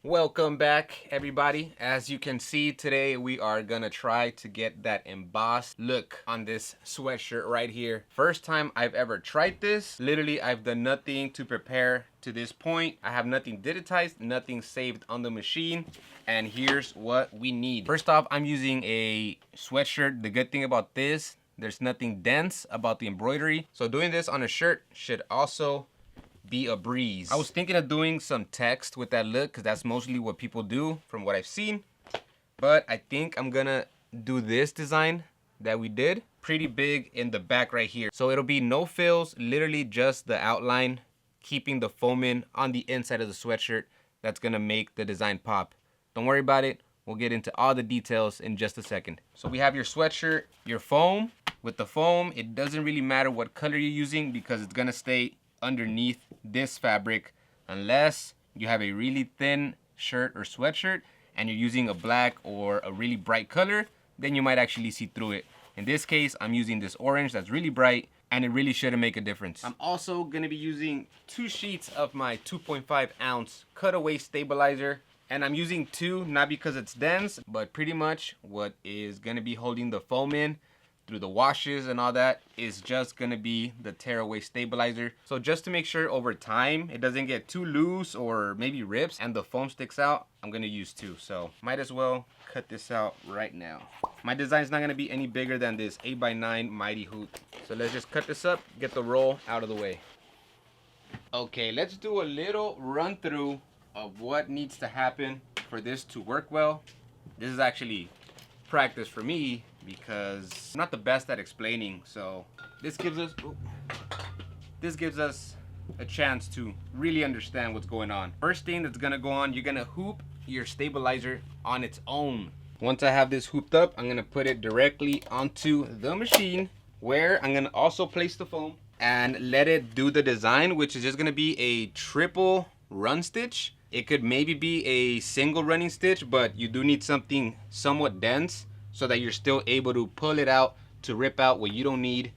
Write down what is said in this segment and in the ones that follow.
Welcome back, everybody. As you can see, today we are gonna try to get that embossed look on this sweatshirt right here. First time I've ever tried this. Literally, I've done nothing to prepare to this point. I have nothing digitized, nothing saved on the machine, and here's what we need. First off, I'm using a sweatshirt. The good thing about this, there's nothing dense about the embroidery. So doing this on a shirt should also be a breeze. I was thinking of doing some text with that look because that's mostly what people do from what I've seen. But I think I'm gonna do this design that we did pretty big in the back right here. So it'll be no fills, literally just the outline, keeping the foam in on the inside of the sweatshirt. That's gonna make the design pop. Don't worry about it. We'll get into all the details in just a second. So we have your sweatshirt, your foam. With the foam, it doesn't really matter what color you're using because it's gonna stay underneath this fabric unless you have a really thin shirt or sweatshirt and you're using a black or a really bright color, then you might actually see through it. In this case, I'm using this orange that's really bright and it really shouldn't make a difference. I'm also gonna be using 2 sheets of my 2.5 ounce Cutaway stabilizer, and I'm using 2 not because it's dense, but pretty much what is gonna be holding the foam in through the washes and all that is just gonna be the tearaway stabilizer. So just to make sure over time it doesn't get too loose or maybe rips and the foam sticks out, I'm gonna use 2. So might as well cut this out right now. My design's not gonna be any bigger than this 8x9 mighty hoop. So let's just cut this up, get the roll out of the way. Okay, let's do a little run through of what needs to happen for this to work well. This is actually practice for me because I'm not the best at explaining, so this gives us a chance to really understand what's going on. First thing that's gonna go on, you're gonna hoop your stabilizer on its own. Once I have this hooped up, I'm gonna put it directly onto the machine where I'm gonna also place the foam and let it do the design, which is just gonna be a triple run stitch. It could maybe be a single running stitch, but you do need something somewhat dense so that you're still able to pull it out to rip out what you don't need,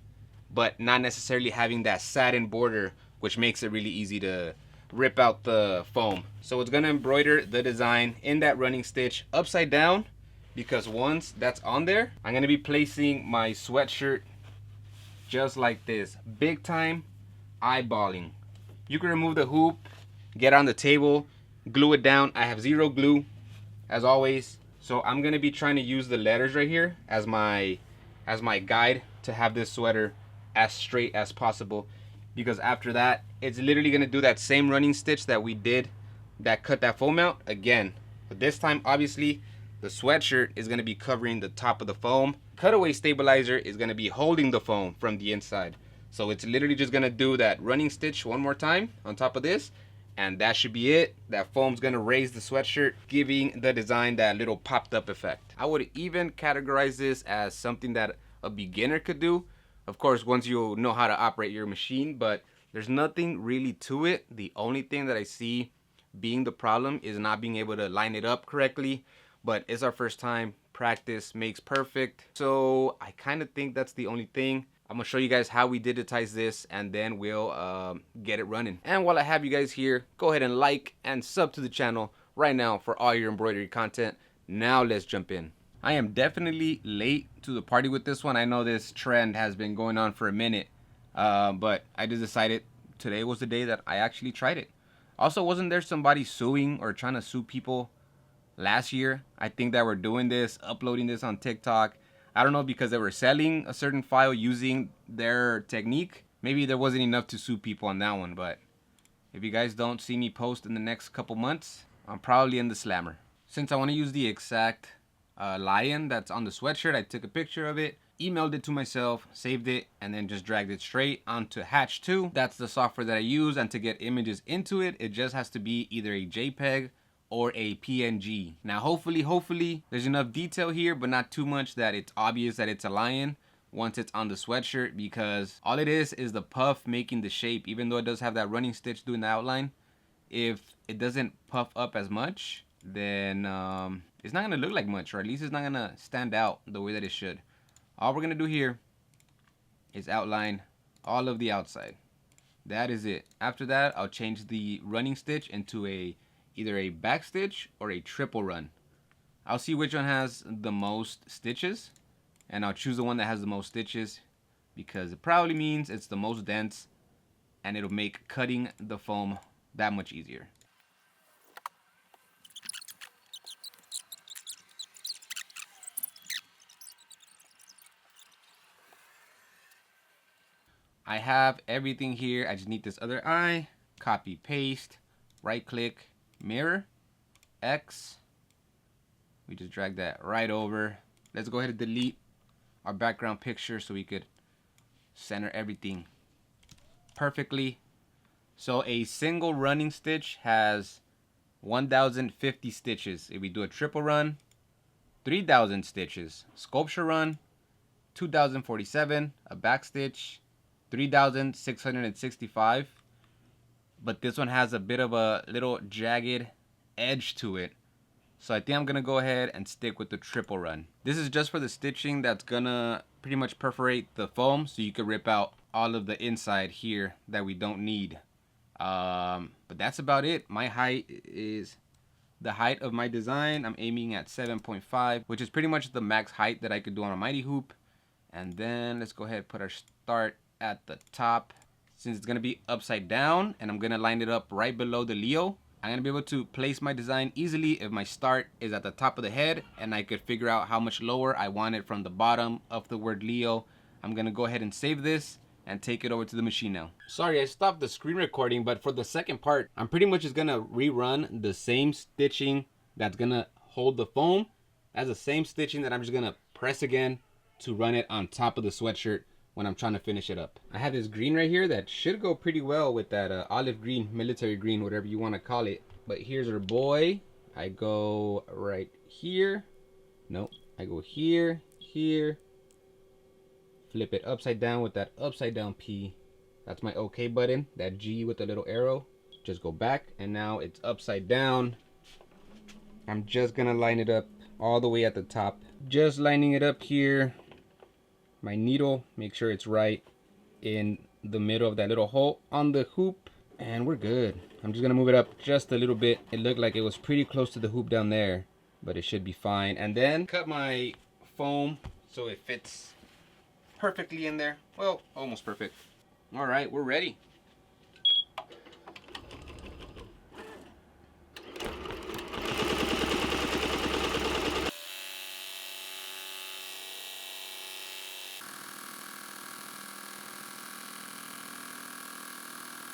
but not necessarily having that satin border, which makes it really easy to rip out the foam. So it's gonna embroider the design in that running stitch upside down, because once that's on there, I'm gonna be placing my sweatshirt just like this, big time eyeballing. You can remove the hoop, get on the table, glue it down. I have 0 glue as always. So I'm gonna be trying to use the letters right here as my guide to have this sweater as straight as possible, because after that it's literally gonna do that same running stitch that we did that cut that foam out again. But this time obviously the sweatshirt is gonna be covering the top of the foam. Cutaway stabilizer is gonna be holding the foam from the inside. So it's literally just gonna do that running stitch one more time on top of this, and that should be it. That foam's gonna raise the sweatshirt, giving the design that little popped up effect. I would even categorize this as something that a beginner could do. Of course, once you know how to operate your machine, but there's nothing really to it. The only thing that I see being the problem is not being able to line it up correctly, but it's our first time. Practice makes perfect. So I kind of think that's the only thing. I'm gonna show you guys how we digitize this and then we'll get it running. And while I have you guys here, go ahead and like and sub to the channel right now for all your embroidery content. Now let's jump in. I am definitely late to the party with this one. I know this trend has been going on for a minute, but I just decided today was the day that I actually tried it. Also, wasn't there somebody suing or trying to sue people last year? I think that we're doing this, uploading this on TikTok. I don't know, because they were selling a certain file using their technique. Maybe there wasn't enough to sue people on that one, but if you guys don't see me post in the next couple months, I'm probably in the slammer. Since I want to use the exact lion that's on the sweatshirt, I took a picture of it, emailed it to myself, saved it, and then just dragged it straight onto H.B.I. That's the software that I use, and to get images into it, it just has to be either a JPEG or a PNG. Now hopefully there's enough detail here, but not too much that it's obvious that it's a lion once it's on the sweatshirt, because all it is the puff making the shape. Even though it does have that running stitch doing the outline, if it doesn't puff up as much, then it's not gonna look like much, or at least it's not gonna stand out the way that it should. All we're gonna do here is outline all of the outside. That is it. After that, I'll change the running stitch into a either a back stitch or a triple run. I'll see which one has the most stitches, and I'll choose the one that has the most stitches because it probably means it's the most dense and it'll make cutting the foam that much easier. I have everything here. I just need this other eye. Copy, paste, right click, mirror, X. We just drag that right over. Let's go ahead and delete our background picture so we could center everything perfectly. So a single running stitch has 1,050 stitches. If we do a triple run, 3,000 stitches. Sculpture run, 2,047. A back stitch, 3,665. But this one has a bit of a little jagged edge to it. So I think I'm gonna go ahead and stick with the triple run. This is just for the stitching that's gonna pretty much perforate the foam so you can rip out all of the inside here that we don't need. But that's about it. My height is the height of my design. I'm aiming at 7.5, which is pretty much the max height that I could do on a mighty hoop. And then let's go ahead and put our start at the top. Since it's gonna be upside down and I'm gonna line it up right below the Leo, I'm gonna be able to place my design easily if my start is at the top of the head, and I could figure out how much lower I want it from the bottom of the word Leo. I'm gonna go ahead and save this and take it over to the machine now. Sorry, I stopped the screen recording, but for the second part, I'm pretty much just gonna rerun the same stitching that's gonna hold the foam as the same stitching that I'm just gonna press again to run it on top of the sweatshirt when I'm trying to finish it up. I have this green right here that should go pretty well with that olive green, military green, whatever you want to call it. But here's our boy. I go right here. Nope. I go here, here. Flip it upside down with that upside down P. That's my OK button. That G with the little arrow. Just go back, and now it's upside down. I'm just gonna line it up all the way at the top. Just lining it up here. My needle, make sure it's right in the middle of that little hole on the hoop, and we're good. I'm just gonna move it up just a little bit. It looked like it was pretty close to the hoop down there, but it should be fine. And then cut my foam so it fits perfectly in there. Well, almost perfect. All right, we're ready.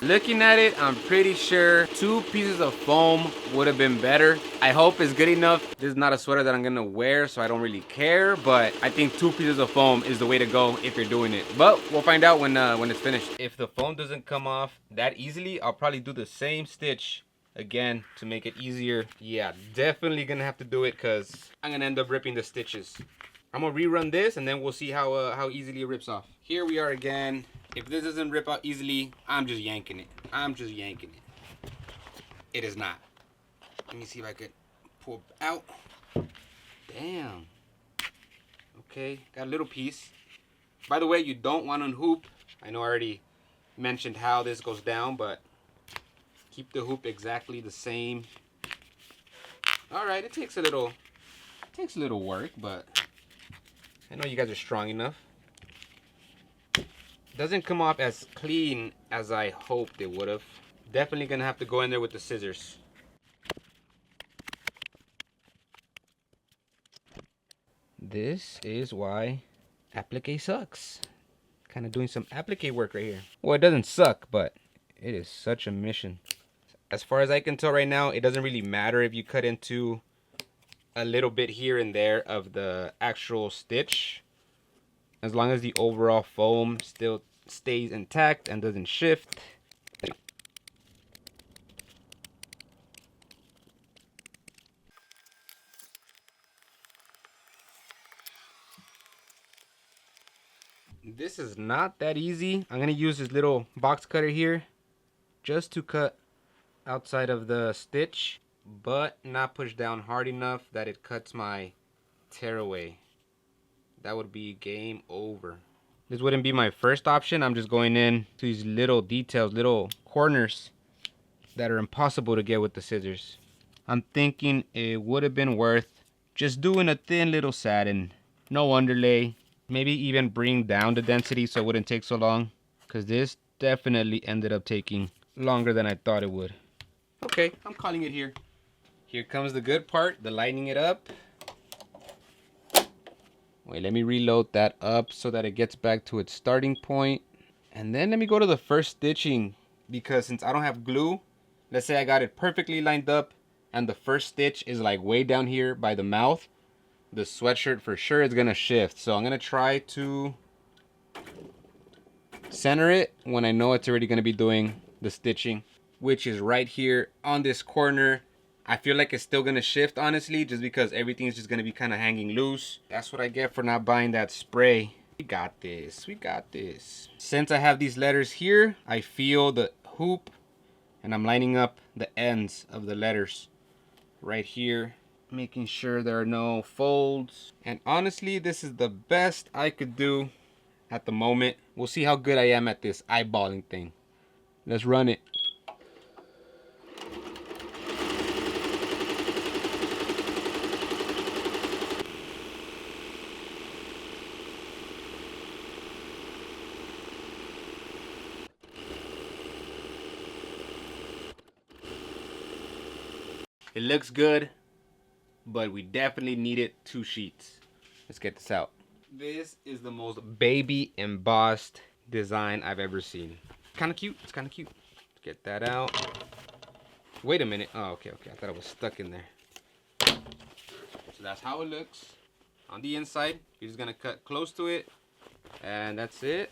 Looking at it, I'm pretty sure 2 pieces of foam would have been better. I hope it's good enough. This is not a sweater that I'm gonna wear, so I don't really care, but I think 2 pieces of foam is the way to go if you're doing it. But we'll find out when it's finished. If the foam doesn't come off that easily, I'll probably do the same stitch again to make it easier. Yeah, definitely gonna have to do it because I'm gonna end up ripping the stitches. I'm gonna rerun this and then we'll see how easily it rips off. Here we are again. If this doesn't rip out easily, I'm just yanking it. I'm just yanking it. It is not. Let me see if I could pull out. Damn. Okay, got a little piece. By the way, you don't want to unhoop. I know I already mentioned how this goes down, but keep the hoop exactly the same. All right, it takes a little work, but I know you guys are strong enough. Doesn't come off as clean as I hoped it would have. Definitely gonna have to go in there with the scissors. This is why applique sucks. Kind of doing some applique work right here. Well, it doesn't suck, but it is such a mission. As far as I can tell right now, it doesn't really matter if you cut into a little bit here and there of the actual stitch, as long as the overall foam still stays intact and doesn't shift. This is not that easy. I'm gonna use this little box cutter here just to cut outside of the stitch, but not push down hard enough that it cuts my tearaway. That would be game over. This wouldn't be my first option. I'm just going in to these little details, little corners that are impossible to get with the scissors. I'm thinking it would have been worth just doing a thin little satin, no underlay, maybe even bring down the density so it wouldn't take so long, because this definitely ended up taking longer than I thought it would. Okay, I'm calling it here. Here comes the good part, the lighting it up. Wait, let me reload that up so that it gets back to its starting point. And then let me go to the first stitching, because since I don't have glue, let's say I got it perfectly lined up and the first stitch is like way down here by the mouth, the sweatshirt for sure is gonna shift. So I'm gonna try to center it when I know it's already gonna be doing the stitching, which is right here on this corner. I feel like it's still gonna shift, honestly, just because everything's just gonna be kind of hanging loose. That's what I get for not buying that spray. We got this, we got this. Since I have these letters here, I feel the hoop and I'm lining up the ends of the letters right here, making sure there are no folds. And honestly, this is the best I could do at the moment. We'll see how good I am at this eyeballing thing. Let's run it. It looks good, but we definitely needed 2 sheets. Let's get this out. This is the most baby embossed design I've ever seen. Kind of cute. It's kind of cute. Let's get that out. Wait a minute. Oh, okay. I thought it was stuck in there. So that's how it looks on the inside. You're just gonna cut close to it, and that's it.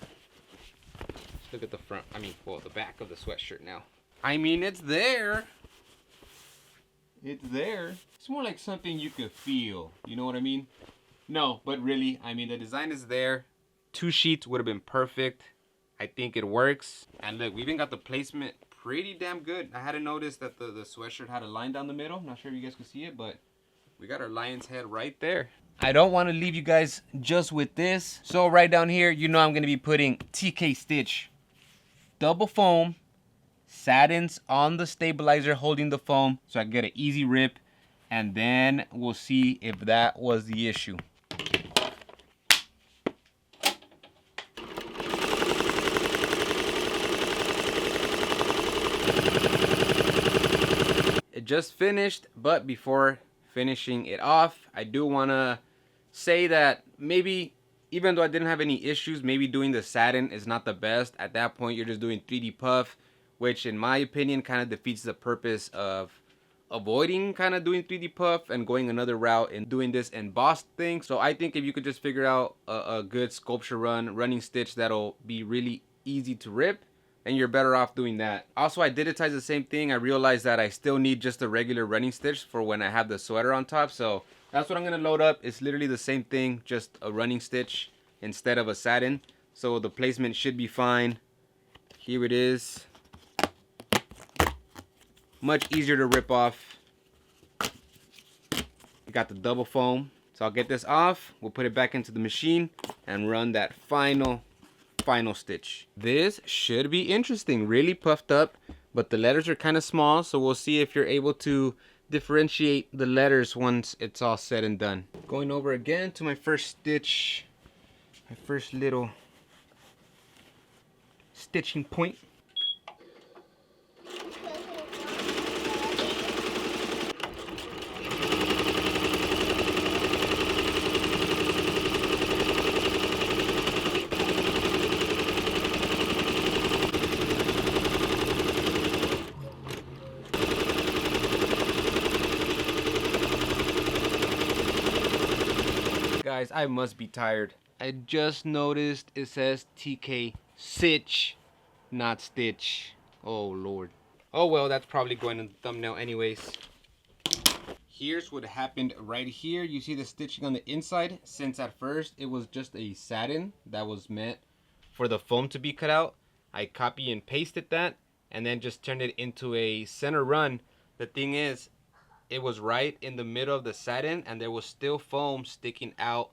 Let's look at the front. Well, the back of the sweatshirt now. It's there. It's there. It's more like something you could feel. You know what I mean? No, but really, the design is there. 2 sheets would have been perfect. I think it works. And look, we even got the placement pretty damn good. I hadn't noticed that the sweatshirt had a line down the middle. Not sure if you guys could see it, but we got our lion's head right there. I don't want to leave you guys just with this. So right down here, I'm going to be putting TK stitch. Double foam. Satins on the stabilizer holding the foam so I get an easy rip, and then we'll see if that was the issue. It just finished, but before finishing it off, I do want to say that maybe, even though I didn't have any issues, maybe doing the satin is not the best. At that point, you're just doing 3D puff, which in my opinion kind of defeats the purpose of avoiding kind of doing 3D puff and going another route and doing this embossed thing. So I think if you could just figure out a good sculpture running stitch that'll be really easy to rip, then you're better off doing that. Also, I digitized the same thing. I realized that I still need just a regular running stitch for when I have the sweater on top. So that's what I'm gonna load up. It's literally the same thing, just a running stitch instead of a satin. So the placement should be fine. Here it is. Much easier to rip off. We got the double foam. So I'll get this off. We'll put it back into the machine and run that final stitch. This should be interesting. Really puffed up, but the letters are kind of small. So we'll see if you're able to differentiate the letters once it's all said and done. Going over again to my first stitch. My first little stitching point. Guys, I must be tired. I just noticed it says TK Stitch, not Stitch. Oh Lord. Oh well, that's probably going in the thumbnail anyways. Here's what happened right here. You see the stitching on the inside. Since at first it was just a satin that was meant for the foam to be cut out, I copy and pasted that and then just turned it into a center run. The thing is, it was right in the middle of the satin and there was still foam sticking out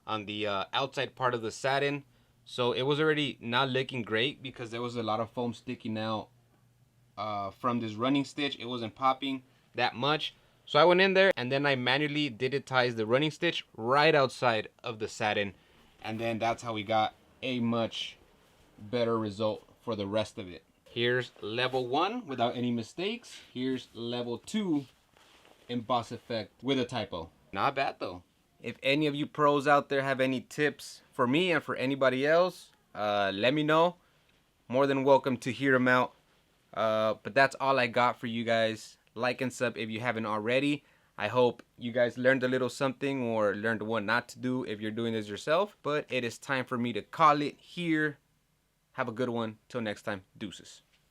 on the outside part of the satin. So it was already not looking great because there was a lot of foam sticking out from this running stitch. It wasn't popping that much. So I went in there and then I manually digitized the running stitch right outside of the satin. And then that's how we got a much better result for the rest of it. Here's level 1 without any mistakes. Here's level 2 emboss effect with a typo. Not bad though. If any of you pros out there have any tips for me and for anybody else, let me know. More than welcome to hear them out. But that's all I got for you guys. Like and sub if you haven't already. I hope you guys learned a little something or learned what not to do if you're doing this yourself. But it is time for me to call it here. Have a good one. Till next time. Deuces.